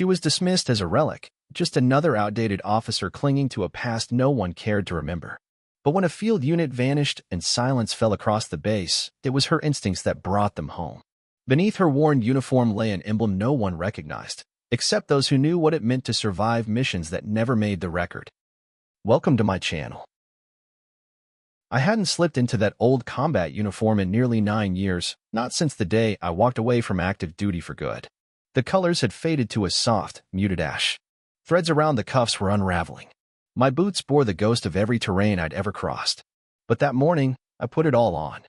She was dismissed as a relic, just another outdated officer clinging to a past no one cared to remember. But when a field unit vanished and silence fell across the base, it was her instincts that brought them home. Beneath her worn uniform lay an emblem no one recognized, except those who knew what it meant to survive missions that never made the record. Welcome to my channel. I hadn't slipped into that old combat uniform in nearly 9 years, not since the day I walked away from active duty for good. The colors had faded to a soft, muted ash. Threads around the cuffs were unraveling. My boots bore the ghost of every terrain I'd ever crossed. But that morning, I put it all on.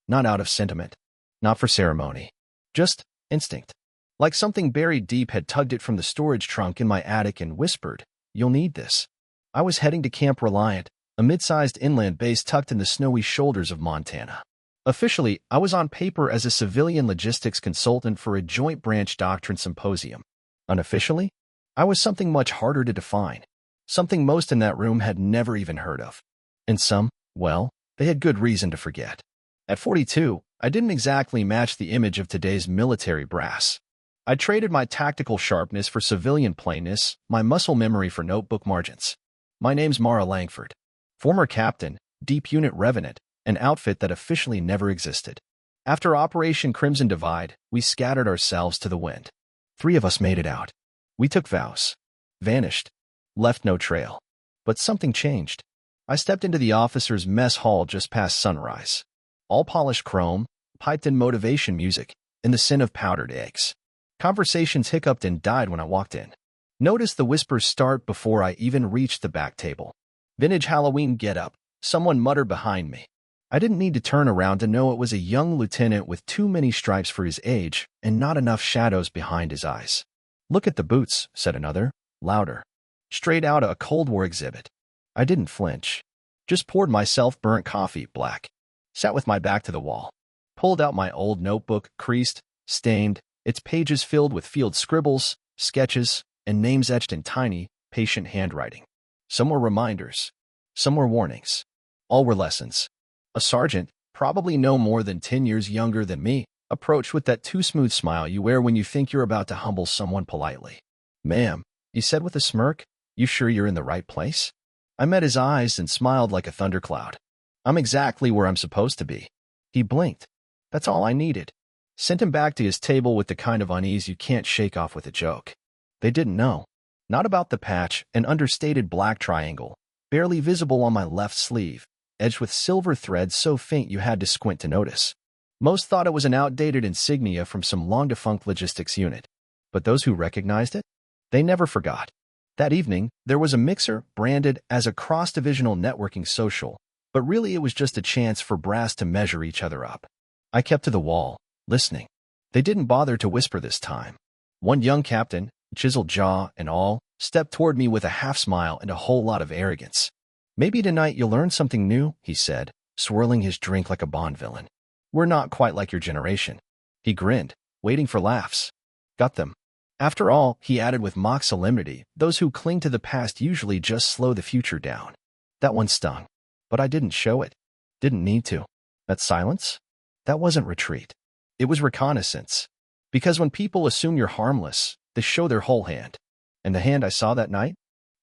Not out of sentiment. Not for ceremony. Just instinct. Like something buried deep had tugged it from the storage trunk in my attic and whispered, "You'll need this." I was heading to Camp Reliant, a mid-sized inland base tucked in the snowy shoulders of Montana. Officially, I was on paper as a civilian logistics consultant for a Joint Branch Doctrine Symposium. Unofficially, I was something much harder to define. Something most in that room had never even heard of. And some, well, they had good reason to forget. At 42, I didn't exactly match the image of today's military brass. I traded my tactical sharpness for civilian plainness, my muscle memory for notebook margins. My name's Mara Langford. Former captain, Deep Unit Revenant, an outfit that officially never existed. After Operation Crimson Divide, we scattered ourselves to the wind. 3 of us made it out. We took vows. Vanished. Left no trail. But something changed. I stepped into the officers' mess hall just past sunrise. All polished chrome, piped-in motivation music, and the scent of powdered eggs. Conversations hiccuped and died when I walked in. Noticed the whispers start before I even reached the back table. Vintage Halloween get-up, someone muttered behind me. I didn't need to turn around to know it was a young lieutenant with too many stripes for his age and not enough shadows behind his eyes. "Look at the boots," said another, louder. Straight out of a Cold War exhibit. I didn't flinch. Just poured myself burnt coffee, black. Sat with my back to the wall. Pulled out my old notebook, creased, stained, its pages filled with field scribbles, sketches, and names etched in tiny, patient handwriting. Some were reminders. Some were warnings. All were lessons. A sergeant, probably no more than 10 years younger than me, approached with that too-smooth smile you wear when you think you're about to humble someone politely. "Ma'am," he said with a smirk, "you sure you're in the right place?" I met his eyes and smiled like a thundercloud. "I'm exactly where I'm supposed to be." He blinked. That's all I needed. Sent him back to his table with the kind of unease you can't shake off with a joke. They didn't know. Not about the patch, an understated black triangle, barely visible on my left sleeve, edged with silver threads so faint you had to squint to notice. Most thought it was an outdated insignia from some long-defunct logistics unit. But those who recognized it? They never forgot. That evening, there was a mixer branded as a cross-divisional networking social, but really it was just a chance for brass to measure each other up. I kept to the wall, listening. They didn't bother to whisper this time. One young captain, chiseled jaw and all, stepped toward me with a half-smile and a whole lot of arrogance. "Maybe tonight you'll learn something new," he said, swirling his drink like a Bond villain. "We're not quite like your generation." He grinned, waiting for laughs. Got them. After all, he added with mock solemnity, those who cling to the past usually just slow the future down. That one stung. But I didn't show it. Didn't need to. That silence? That wasn't retreat. It was reconnaissance. Because when people assume you're harmless, they show their whole hand. And the hand I saw that night?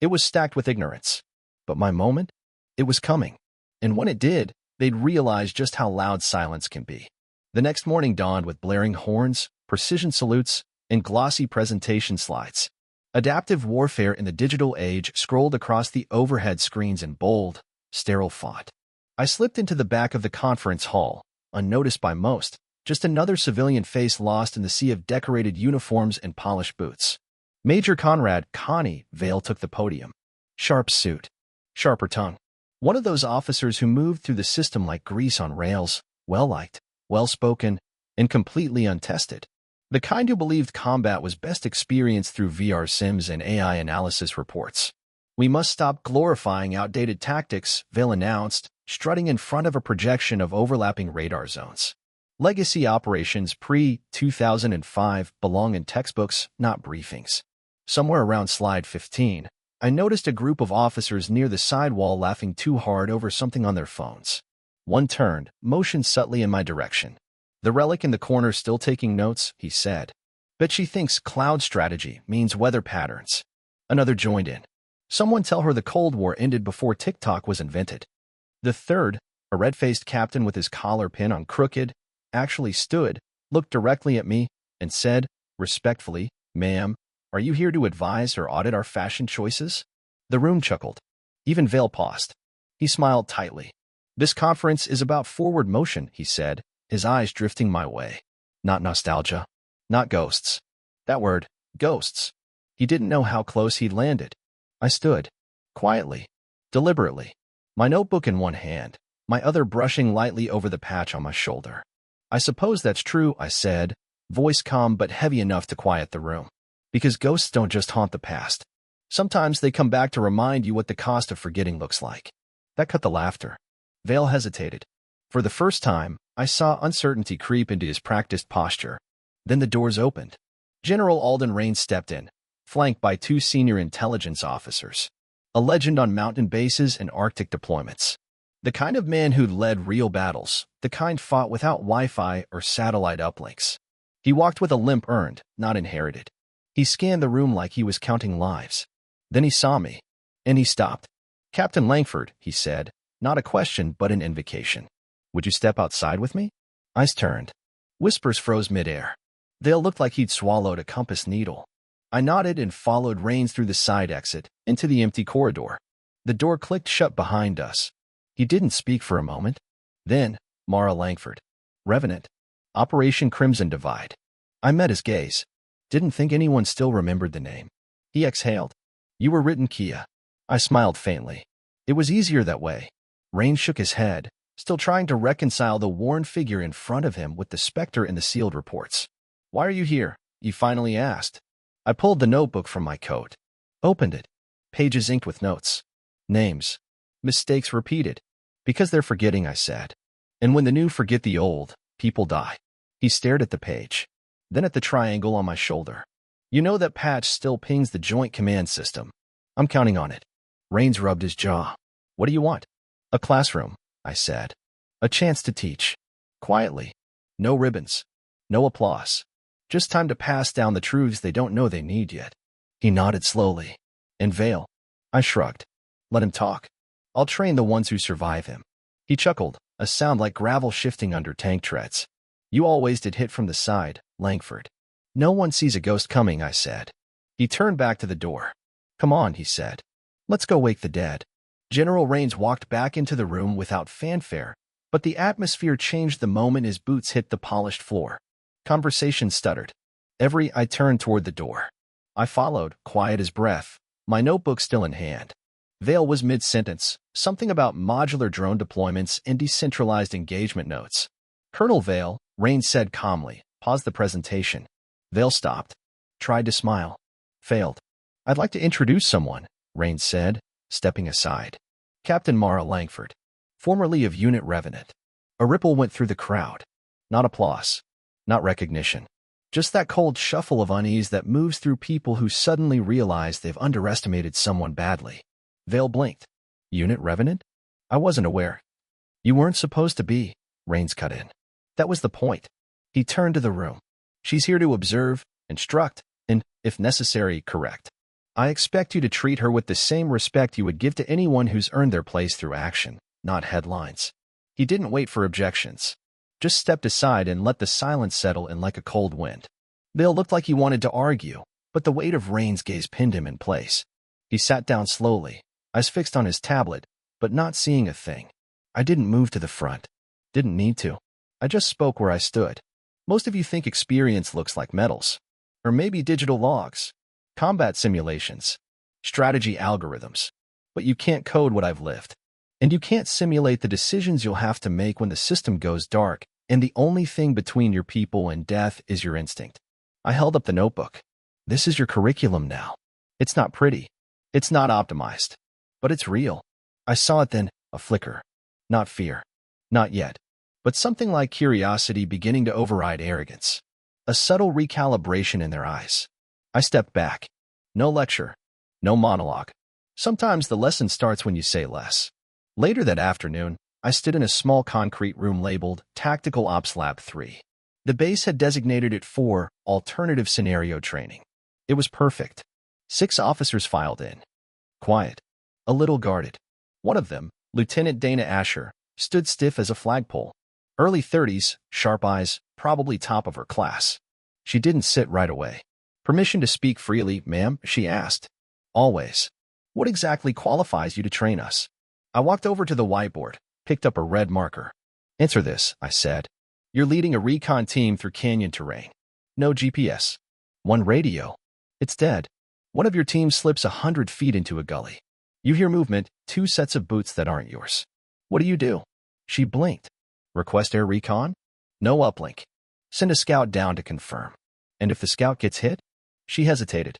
It was stacked with ignorance. But my moment? It was coming. And when it did, they'd realize just how loud silence can be. The next morning dawned with blaring horns, precision salutes, and glossy presentation slides. Adaptive warfare in the digital age scrolled across the overhead screens in bold, sterile font. I slipped into the back of the conference hall, unnoticed by most, just another civilian face lost in the sea of decorated uniforms and polished boots. Major Conrad "Connie" Vale took the podium. Sharp suit. Sharper tongue. One of those officers who moved through the system like grease on rails, well-liked, well-spoken, and completely untested. The kind who believed combat was best experienced through VR sims and AI analysis reports. "We must stop glorifying outdated tactics," Vale announced, strutting in front of a projection of overlapping radar zones. "Legacy operations pre-2005 belong in textbooks, not briefings." Somewhere around slide 15, I noticed a group of officers near the sidewall laughing too hard over something on their phones. One turned, motioned subtly in my direction. "The relic in the corner still taking notes," he said. Bet she thinks cloud strategy means weather patterns. Another joined in. Someone tell her the Cold War ended before TikTok was invented. The third, a red-faced captain with his collar pin on crooked, actually stood, looked directly at me, and said, respectfully, "Ma'am, are you here to advise or audit our fashion choices?" The room chuckled. Even Vale paused. He smiled tightly. "This conference is about forward motion," he said, his eyes drifting my way. "Not nostalgia. Not ghosts." That word, ghosts. He didn't know how close he'd landed. I stood. Quietly. Deliberately. My notebook in one hand, my other brushing lightly over the patch on my shoulder. "I suppose that's true," I said, voice calm but heavy enough to quiet the room. "Because ghosts don't just haunt the past. Sometimes they come back to remind you what the cost of forgetting looks like." That cut the laughter. Vale hesitated. For the first time, I saw uncertainty creep into his practiced posture. Then the doors opened. General Alden Rains stepped in, flanked by two senior intelligence officers. A legend on mountain bases and Arctic deployments. The kind of man who'd led real battles, the kind fought without Wi-Fi or satellite uplinks. He walked with a limp earned, not inherited. He scanned the room like he was counting lives. Then he saw me. And he stopped. "Captain Langford," he said, not a question but an invocation. "Would you step outside with me?" Eyes turned. Whispers froze midair. Vale looked like he'd swallowed a compass needle. I nodded and followed Rains through the side exit, into the empty corridor. The door clicked shut behind us. He didn't speak for a moment. Then, Mara Langford. Revenant. Operation Crimson Divide. I met his gaze. Didn't think anyone still remembered the name. He exhaled. "You were written Kia." I smiled faintly. It was easier that way. Rains shook his head, still trying to reconcile the worn figure in front of him with the specter in the sealed reports. "Why are you here?" he finally asked. I pulled the notebook from my coat. Opened it. Pages inked with notes. Names. Mistakes repeated. "Because they're forgetting," I said. "And when the new forget the old, people die." He stared at the page. Then at the triangle on my shoulder. "You know that patch still pings the Joint Command System." "I'm counting on it." Rains rubbed his jaw. "What do you want?" "A classroom," I said. "A chance to teach." Quietly. No ribbons. No applause. Just time to pass down the truths they don't know they need yet. He nodded slowly. "And Vale?" I shrugged. "Let him talk. I'll train the ones who survive him." He chuckled, a sound like gravel shifting under tank treads. "You always did hit from the side, Langford." "No one sees a ghost coming," I said. He turned back to the door. "Come on," he said. "Let's go wake the dead." General Rains walked back into the room without fanfare, but the atmosphere changed the moment his boots hit the polished floor. Conversation stuttered. I turned toward the door. I followed, quiet as breath, my notebook still in hand. Vale was mid-sentence, something about modular drone deployments and decentralized engagement notes. "Colonel Vale," Rains said calmly, paused the presentation. Vale stopped. Tried to smile. Failed. "I'd like to introduce someone," Rains said, stepping aside. "Captain Mara Langford, formerly of Unit Revenant." A ripple went through the crowd. Not applause. Not recognition. Just that cold shuffle of unease that moves through people who suddenly realize they've underestimated someone badly. Vale blinked. "Unit Revenant?" "I wasn't aware." "You weren't supposed to be," Rains cut in. "That was the point." He turned to the room. "She's here to observe, instruct, and, if necessary, correct. I expect you to treat her with the same respect you would give to anyone who's earned their place through action, not headlines." He didn't wait for objections. Just stepped aside and let the silence settle in like a cold wind. Vale looked like he wanted to argue, but the weight of Rains' gaze pinned him in place. He sat down slowly, eyes fixed on his tablet, but not seeing a thing. I didn't move to the front. Didn't need to. I just spoke where I stood. "Most of you think experience looks like medals. Or maybe digital logs. Combat simulations. Strategy algorithms. But you can't code what I've lived. And you can't simulate the decisions you'll have to make when the system goes dark, and the only thing between your people and death is your instinct." I held up the notebook. "This is your curriculum now. It's not pretty. It's not optimized. But it's real." I saw it then, a flicker. Not fear. Not yet. But something like curiosity beginning to override arrogance. A subtle recalibration in their eyes. I stepped back. No lecture. No monologue. Sometimes the lesson starts when you say less. Later that afternoon, I stood in a small concrete room labeled Tactical Ops Lab 3. The base had designated it for alternative scenario training. It was perfect. 6 officers filed in. Quiet. A little guarded. One of them, Lieutenant Dana Asher, stood stiff as a flagpole. Early 30s, sharp eyes, probably top of her class. She didn't sit right away. Permission to speak freely, ma'am, she asked. Always. What exactly qualifies you to train us? I walked over to the whiteboard, picked up a red marker. Answer this, I said. You're leading a recon team through canyon terrain. No GPS. 1 radio. It's dead. One of your team slips 100 feet into a gully. You hear movement, 2 sets of boots that aren't yours. What do you do? She blinked. Request air recon? No uplink. Send a scout down to confirm. And if the scout gets hit? She hesitated.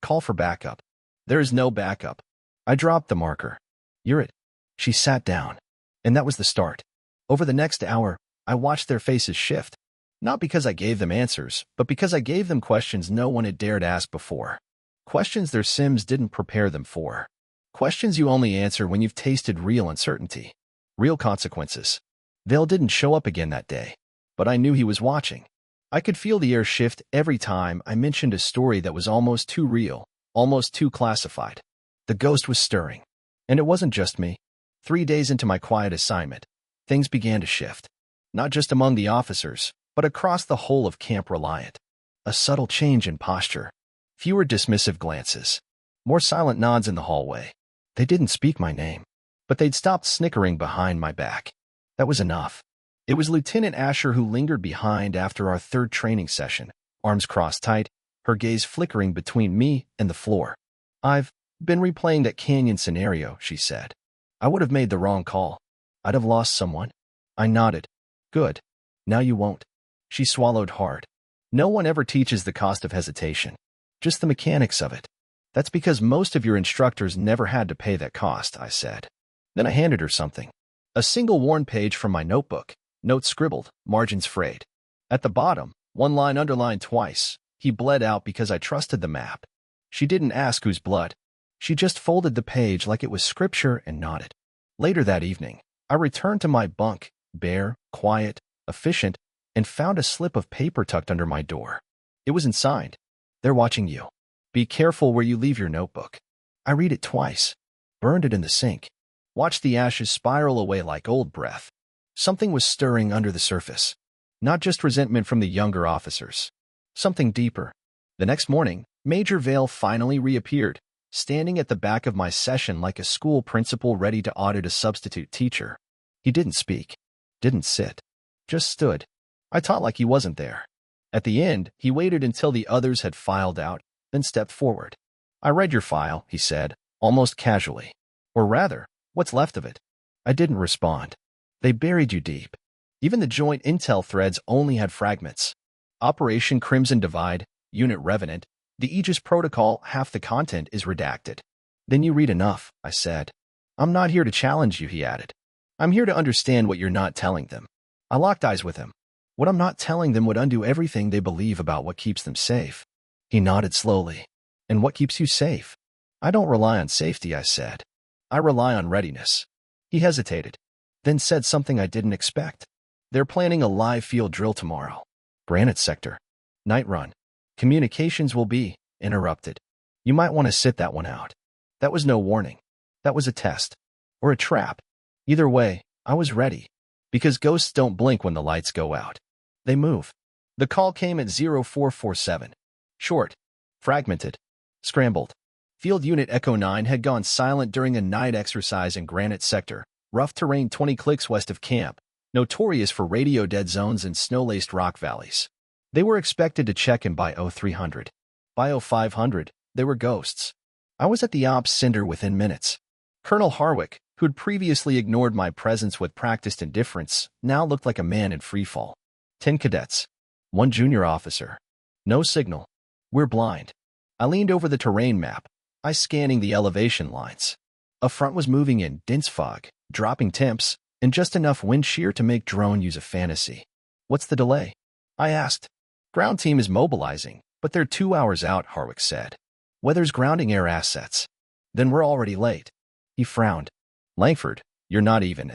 Call for backup. There is no backup. I dropped the marker. You're it. She sat down. And that was the start. Over the next hour, I watched their faces shift. Not because I gave them answers, but because I gave them questions no one had dared ask before. Questions their sims didn't prepare them for. Questions you only answer when you've tasted real uncertainty. Real consequences. Vale didn't show up again that day, but I knew he was watching. I could feel the air shift every time I mentioned a story that was almost too real, almost too classified. The ghost was stirring. And it wasn't just me. 3 days into my quiet assignment, things began to shift. Not just among the officers, but across the whole of Camp Reliant. A subtle change in posture. Fewer dismissive glances. More silent nods in the hallway. They didn't speak my name, but they'd stopped snickering behind my back. That was enough. It was Lieutenant Asher who lingered behind after our 3rd training session, arms crossed tight, her gaze flickering between me and the floor. I've been replaying that canyon scenario, she said. I would have made the wrong call. I'd have lost someone. I nodded. Good. Now you won't. She swallowed hard. No one ever teaches the cost of hesitation. Just the mechanics of it. That's because most of your instructors never had to pay that cost, I said. Then I handed her something. A single worn page from my notebook. Notes scribbled, margins frayed. At the bottom, 1 line underlined twice. He bled out because I trusted the map. She didn't ask whose blood. She just folded the page like it was scripture and nodded. Later that evening, I returned to my bunk, bare, quiet, efficient, and found a slip of paper tucked under my door. It wasn't signed. They're watching you. Be careful where you leave your notebook. I read it twice. Burned it in the sink. Watched the ashes spiral away like old breath. Something was stirring under the surface. Not just resentment from the younger officers. Something deeper. The next morning, Major Vale finally reappeared, standing at the back of my session like a school principal ready to audit a substitute teacher. He didn't speak. Didn't sit. Just stood. I taught like he wasn't there. At the end, he waited until the others had filed out, then stepped forward. I read your file, he said, almost casually. Or rather, what's left of it. I didn't respond. They buried you deep. Even the joint intel threads only had fragments. Operation Crimson Divide, Unit Revenant, the Aegis Protocol, half the content is redacted. Then you read enough, I said. I'm not here to challenge you, he added. I'm here to understand what you're not telling them. I locked eyes with him. What I'm not telling them would undo everything they believe about what keeps them safe. He nodded slowly. And what keeps you safe? I don't rely on safety, I said. I rely on readiness. He hesitated, then said something I didn't expect. They're planning a live field drill tomorrow. Granite Sector. Night run. Communications will be interrupted. You might want to sit that one out. That was no warning. That was a test. Or a trap. Either way, I was ready. Because ghosts don't blink when the lights go out. They move. The call came at 0447. Short. Fragmented. Scrambled. Field Unit Echo 9 had gone silent during a night exercise in Granite Sector, rough terrain 20 clicks west of camp, notorious for radio dead zones and snow-laced rock valleys. They were expected to check in by 0300. By 0500, they were ghosts. I was at the ops center within minutes. Colonel Harwick, who'd previously ignored my presence with practiced indifference, now looked like a man in freefall. 10 cadets. 1 junior officer. No signal. We're blind. I leaned over the terrain map, eyes scanning the elevation lines. A front was moving in dense fog, dropping temps, and just enough wind shear to make drone use a fantasy. What's the delay? I asked. Ground team is mobilizing, but they're 2 hours out, Harwick said. Weather's grounding air assets. Then we're already late. He frowned. Langford, you're not even.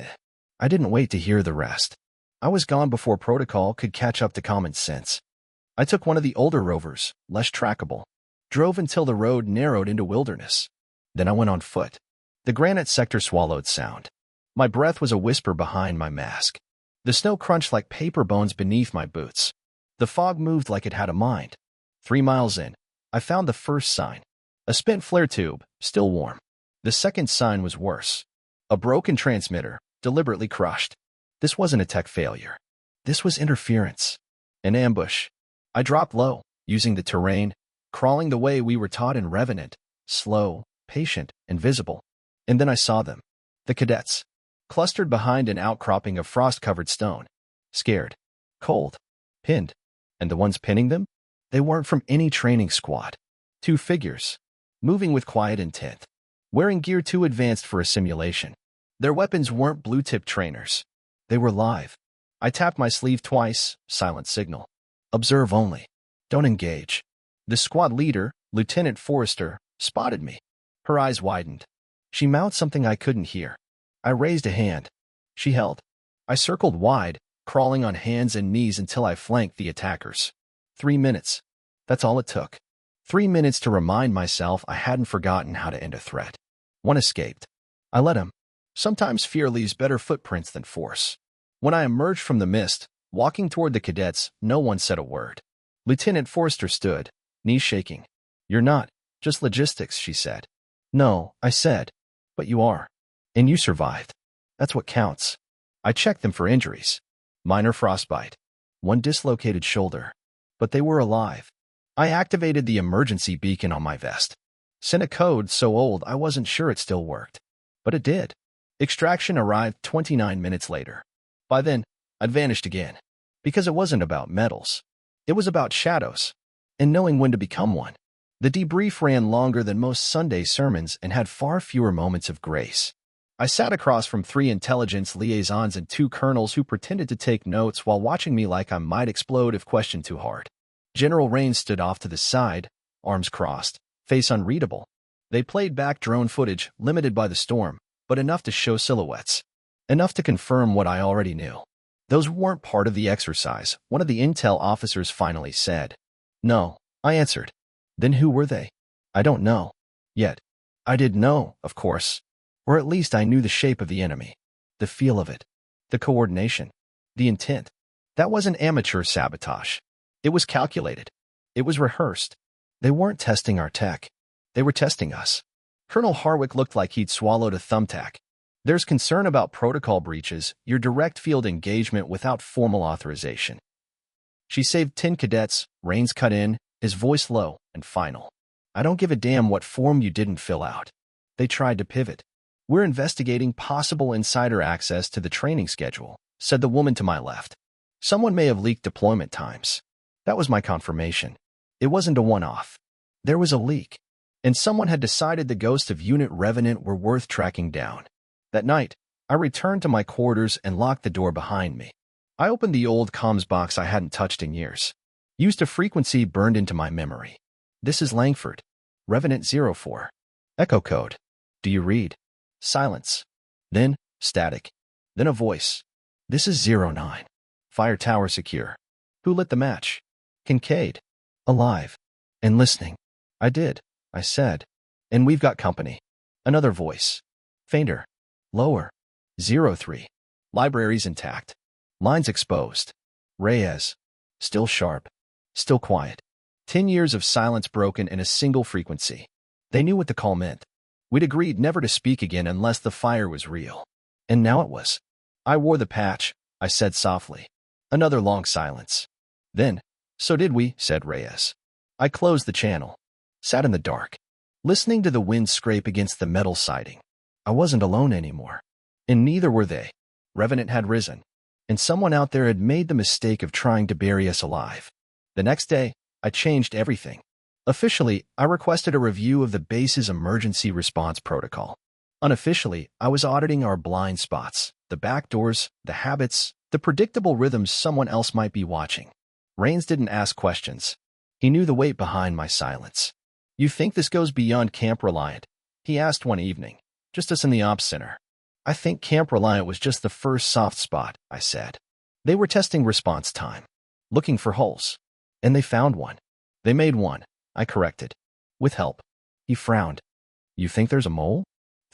I didn't wait to hear the rest. I was gone before protocol could catch up to common sense. I took one of the older rovers, less trackable, drove until the road narrowed into wilderness. Then I went on foot. The granite sector swallowed sound. My breath was a whisper behind my mask. The snow crunched like paper bones beneath my boots. The fog moved like it had a mind. 3 miles in, I found the first sign. A spent flare tube, still warm. The second sign was worse. A broken transmitter, deliberately crushed. This wasn't a tech failure. This was interference. An ambush. I dropped low, using the terrain, crawling the way we were taught in Revenant, slow, patient, and visible. And then I saw them. The cadets. Clustered behind an outcropping of frost-covered stone. Scared. Cold. Pinned. And the ones pinning them? They weren't from any training squad. 2 figures. Moving with quiet intent. Wearing gear too advanced for a simulation. Their weapons weren't blue-tip trainers. They were live. I tapped my sleeve twice, silent signal. Observe only. Don't engage. The squad leader, Lieutenant Forrester, spotted me. Her eyes widened. She mouthed something I couldn't hear. I raised a hand. She held. I circled wide, crawling on hands and knees until I flanked the attackers. 3 minutes. That's all it took. 3 minutes to remind myself I hadn't forgotten how to end a threat. One escaped. I let him. Sometimes fear leaves better footprints than force. When I emerged from the mist, walking toward the cadets, no one said a word. Lieutenant Forrester stood, knees shaking. You're not, just logistics, she said. No, I said. But you are. And you survived. That's what counts. I checked them for injuries. Minor frostbite. One dislocated shoulder. But they were alive. I activated the emergency beacon on my vest. Sent a code so old I wasn't sure it still worked. But it did. Extraction arrived 29 minutes later. By then, I'd vanished again. Because it wasn't about metals. It was about shadows. And knowing when to become one. The debrief ran longer than most Sunday sermons and had far fewer moments of grace. I sat across from 3 intelligence liaisons and 2 colonels who pretended to take notes while watching me like I might explode if questioned too hard. General Rains stood off to the side, arms crossed, face unreadable. They played back drone footage, limited by the storm, but enough to show silhouettes. Enough to confirm what I already knew. Those weren't part of the exercise, one of the intel officers finally said. No, I answered. Then who were they? I don't know. Yet. I did know, of course. Or at least I knew the shape of the enemy. The feel of it. The coordination. The intent. That wasn't amateur sabotage. It was calculated. It was rehearsed. They weren't testing our tech. They were testing us. Colonel Harwick looked like he'd swallowed a thumbtack. There's concern about protocol breaches, your direct field engagement without formal authorization. She saved 10 cadets, Rains cut in, his voice low and final. I don't give a damn what form you didn't fill out. They tried to pivot. We're investigating possible insider access to the training schedule, said the woman to my left. Someone may have leaked deployment times. That was my confirmation. It wasn't a one-off. There was a leak. And someone had decided the ghosts of Unit Revenant were worth tracking down. That night, I returned to my quarters and locked the door behind me. I opened the old comms box I hadn't touched in years. Used a frequency burned into my memory. This is Langford. Revenant 04. Echo code. Do you read? Silence. Then, static. Then a voice. This is 09. Fire tower secure. Who lit the match? Kincaid. Alive. And listening. I did, I said. And we've got company. Another voice. Fainter. Lower. 03. Libraries intact. Lines exposed. Reyes. Still sharp. Still quiet. 10 years of silence broken in a single frequency. They knew what the call meant. We'd agreed never to speak again unless the fire was real. And now it was. I wore the patch, I said softly. Another long silence. Then, so did we, said Reyes. I closed the channel. Sat in the dark. Listening to the wind scrape against the metal siding. I wasn't alone anymore. And neither were they. Revenant had risen. And someone out there had made the mistake of trying to bury us alive. The next day, I changed everything. Officially, I requested a review of the base's emergency response protocol. Unofficially, I was auditing our blind spots, the back doors, the habits, the predictable rhythms someone else might be watching. Rains didn't ask questions. He knew the weight behind my silence. You think this goes beyond Camp Reliant? He asked one evening, just us in the ops center. I think Camp Reliant was just the first soft spot, I said. They were testing response time, looking for holes. And they found one. They made one, I corrected. With help. He frowned. You think there's a mole?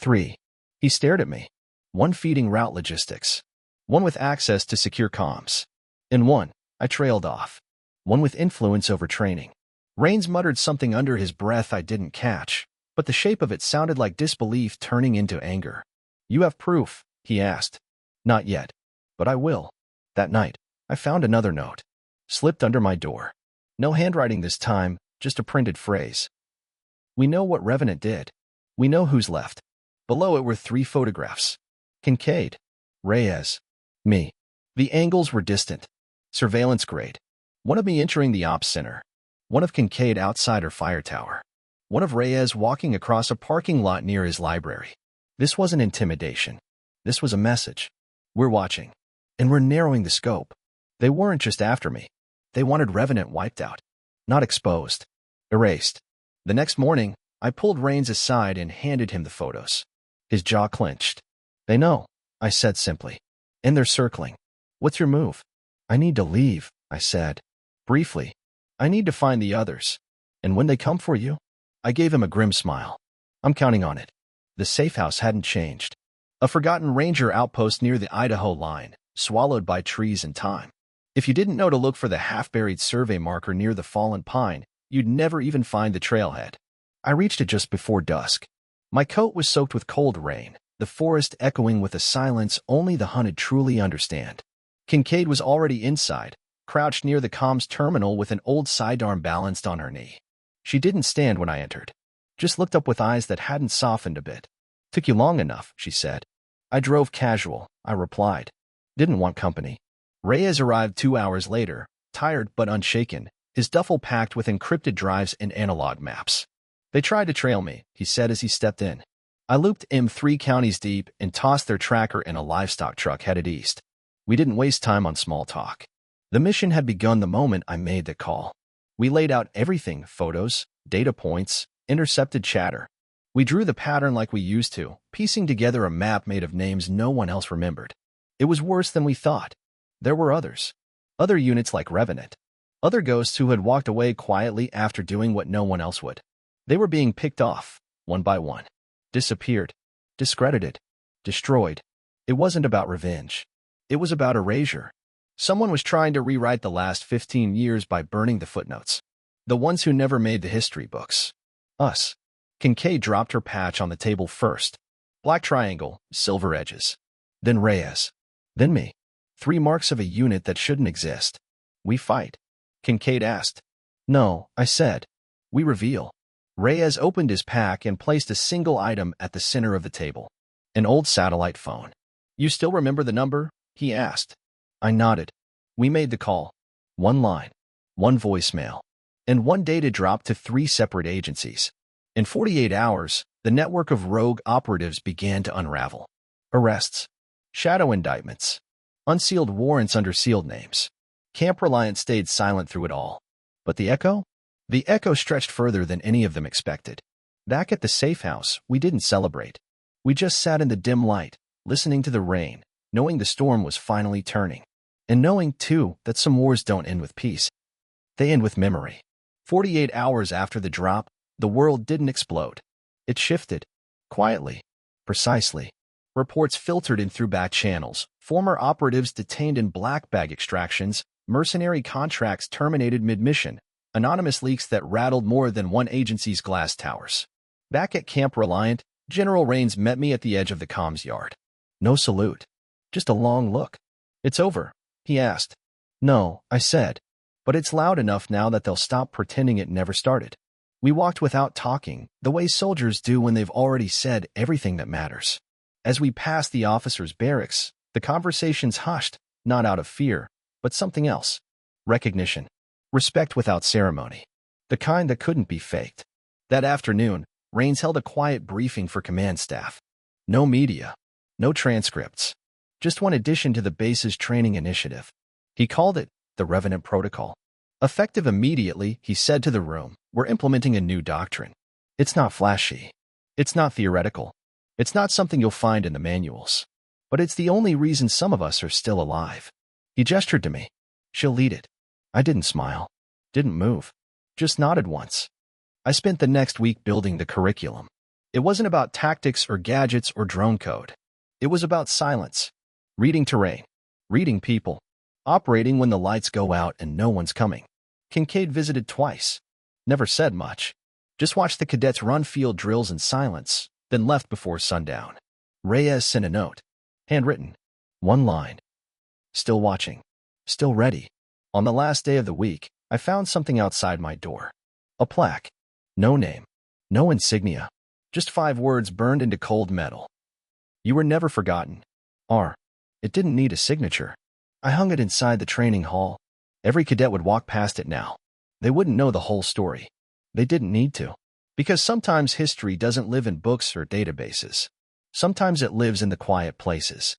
3. He stared at me. 1 feeding route logistics. 1 with access to secure comms. And 1, I trailed off. 1 with influence over training. Rains muttered something under his breath I didn't catch, but the shape of it sounded like disbelief turning into anger. You have proof? He asked. Not yet. But I will. That night, I found another note. Slipped under my door. No handwriting this time, just a printed phrase. We know what Revenant did. We know who's left. Below it were 3 photographs. Kincaid. Reyes. Me. The angles were distant. Surveillance grade. 1 of me entering the ops center. 1 of Kincaid outside her fire tower. 1 of Reyes walking across a parking lot near his library. This wasn't intimidation. This was a message. We're watching. And we're narrowing the scope. They weren't just after me. They wanted Revenant wiped out. Not exposed. Erased. The next morning, I pulled Rains aside and handed him the photos. His jaw clenched. They know, I said simply. And they're circling. What's your move? I need to leave, I said. Briefly. I need to find the others. And when they come for you? I gave him a grim smile. I'm counting on it. The safe house hadn't changed. A forgotten ranger outpost near the Idaho line, swallowed by trees and time. If you didn't know to look for the half-buried survey marker near the fallen pine, you'd never even find the trailhead. I reached it just before dusk. My coat was soaked with cold rain, the forest echoing with a silence only the hunted truly understand. Kincaid was already inside, crouched near the comms terminal with an old sidearm balanced on her knee. She didn't stand when I entered. Just looked up with eyes that hadn't softened a bit. Took you long enough, she said. I drove casual, I replied. Didn't want company. Reyes arrived 2 hours later, tired but unshaken, his duffel packed with encrypted drives and analog maps. They tried to trail me, he said as he stepped in. I looped M3 counties deep and tossed their tracker in a livestock truck headed east. We didn't waste time on small talk. The mission had begun the moment I made the call. We laid out everything, photos, data points, intercepted chatter. We drew the pattern like we used to, piecing together a map made of names no one else remembered. It was worse than we thought. There were others. Other units like Revenant. Other ghosts who had walked away quietly after doing what no one else would. They were being picked off, one by one. Disappeared. Discredited. Destroyed. It wasn't about revenge. It was about erasure. Someone was trying to rewrite the last 15 years by burning the footnotes. The ones who never made the history books. Us. Kincaid dropped her patch on the table first. Black triangle, silver edges. Then Reyes. Then me. 3 marks of a unit that shouldn't exist. We fight. Kincaid asked. No, I said. We reveal. Reyes opened his pack and placed a single item at the center of the table. An old satellite phone. You still remember the number? He asked. I nodded. We made the call. 1 line. 1 voicemail. And 1 data drop to 3 separate agencies. In 48 hours, the network of rogue operatives began to unravel. Arrests. Shadow indictments. Unsealed warrants under sealed names. Camp Reliant stayed silent through it all. But the echo? The echo stretched further than any of them expected. Back at the safe house, we didn't celebrate. We just sat in the dim light, listening to the rain, knowing the storm was finally turning. And knowing, too, that some wars don't end with peace. They end with memory. 48 hours after the drop, the world didn't explode. It shifted. Quietly. Precisely. Reports filtered in through back channels, former operatives detained in black bag extractions, mercenary contracts terminated mid-mission, anonymous leaks that rattled more than one agency's glass towers. Back at Camp Reliant, General Rains met me at the edge of the comms yard. No salute. Just a long look. It's over, he asked. No, I said. But it's loud enough now that they'll stop pretending it never started. We walked without talking, the way soldiers do when they've already said everything that matters. As we passed the officers' barracks, the conversations hushed, not out of fear, but something else. Recognition. Respect without ceremony. The kind that couldn't be faked. That afternoon, Rains held a quiet briefing for command staff. No media. No transcripts. Just one addition to the base's training initiative. He called it the Revenant Protocol. Effective immediately, he said to the room, we're implementing a new doctrine. It's not flashy. It's not theoretical. It's not something you'll find in the manuals. But it's the only reason some of us are still alive. He gestured to me. She'll lead it. I didn't smile. Didn't move. Just nodded once. I spent the next week building the curriculum. It wasn't about tactics or gadgets or drone code. It was about silence. Reading terrain. Reading people. Operating when the lights go out and no one's coming. Kincaid visited twice. Never said much. Just watched the cadets run field drills in silence, then left before sundown. Reyes sent a note. Handwritten. One line. Still watching. Still ready. On the last day of the week, I found something outside my door. A plaque. No name. No insignia. Just 5 words burned into cold metal. You were never forgotten. R. It didn't need a signature. I hung it inside the training hall. Every cadet would walk past it now. They wouldn't know the whole story. They didn't need to. Because sometimes history doesn't live in books or databases. Sometimes it lives in the quiet places.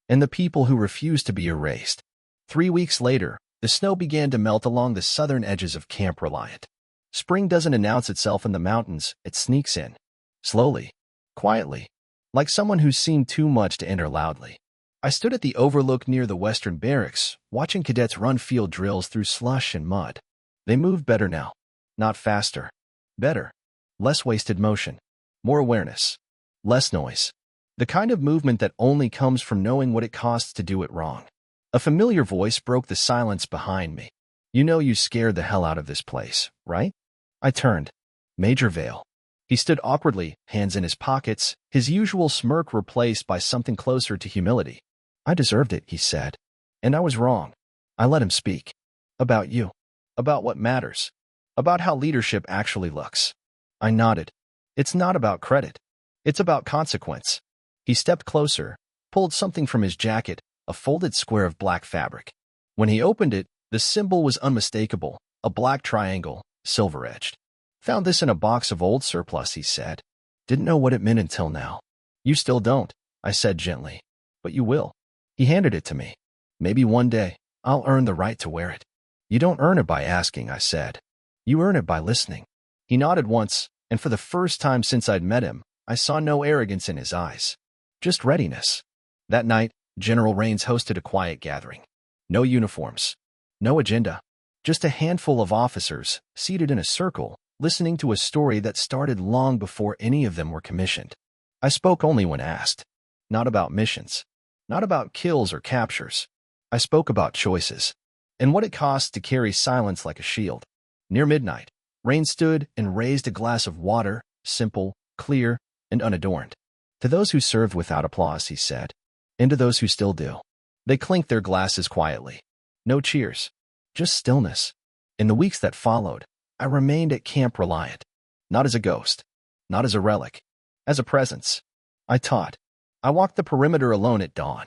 And the people who refuse to be erased. 3 weeks later, the snow began to melt along the southern edges of Camp Reliant. Spring doesn't announce itself in the mountains, it sneaks in. Slowly. Quietly. Like someone who's seen too much to enter loudly. I stood at the overlook near the western barracks, watching cadets run field drills through slush and mud. They moved better now. Not faster. Better. Less wasted motion. More awareness. Less noise. The kind of movement that only comes from knowing what it costs to do it wrong. A familiar voice broke the silence behind me. You know you scared the hell out of this place, right? I turned. Major Vale. He stood awkwardly, hands in his pockets, his usual smirk replaced by something closer to humility. I deserved it, he said. And I was wrong. I let him speak. About you. About what matters. About how leadership actually looks. I nodded. It's not about credit. It's about consequence. He stepped closer, pulled something from his jacket, a folded square of black fabric. When he opened it, the symbol was unmistakable, a black triangle, silver-edged. Found this in a box of old surplus, he said. Didn't know what it meant until now. You still don't, I said gently. But you will. He handed it to me. Maybe one day, I'll earn the right to wear it. You don't earn it by asking, I said. You earn it by listening. He nodded once, and for the first time since I'd met him, I saw no arrogance in his eyes. Just readiness. That night, General Rains hosted a quiet gathering. No uniforms. No agenda. Just a handful of officers, seated in a circle, listening to a story that started long before any of them were commissioned. I spoke only when asked. Not about missions. Not about kills or captures. I spoke about choices. And what it costs to carry silence like a shield. Near midnight, Rains stood and raised a glass of water, simple, clear, and unadorned. To those who served without applause, he said. And to those who still do. They clinked their glasses quietly. No cheers. Just stillness. In the weeks that followed, I remained at Camp Reliant. Not as a ghost. Not as a relic. As a presence. I taught. I walked the perimeter alone at dawn.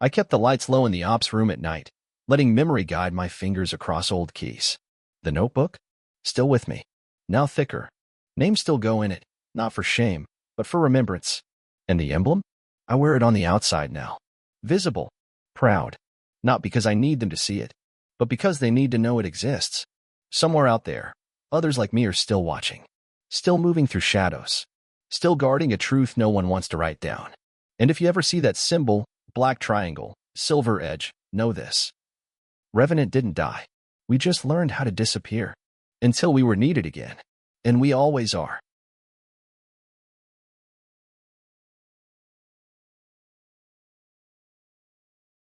I kept the lights low in the ops room at night, letting memory guide my fingers across old keys. The notebook? Still with me. Now thicker. Names still go in it, not for shame, but for remembrance. And the emblem? I wear it on the outside now. Visible. Proud. Not because I need them to see it, but because they need to know it exists. Somewhere out there, others like me are still watching. Still moving through shadows. Still guarding a truth no one wants to write down. And if you ever see that symbol, black triangle, silver edge, know this. Revenant didn't die. We just learned how to disappear. Until we were needed again. And we always are.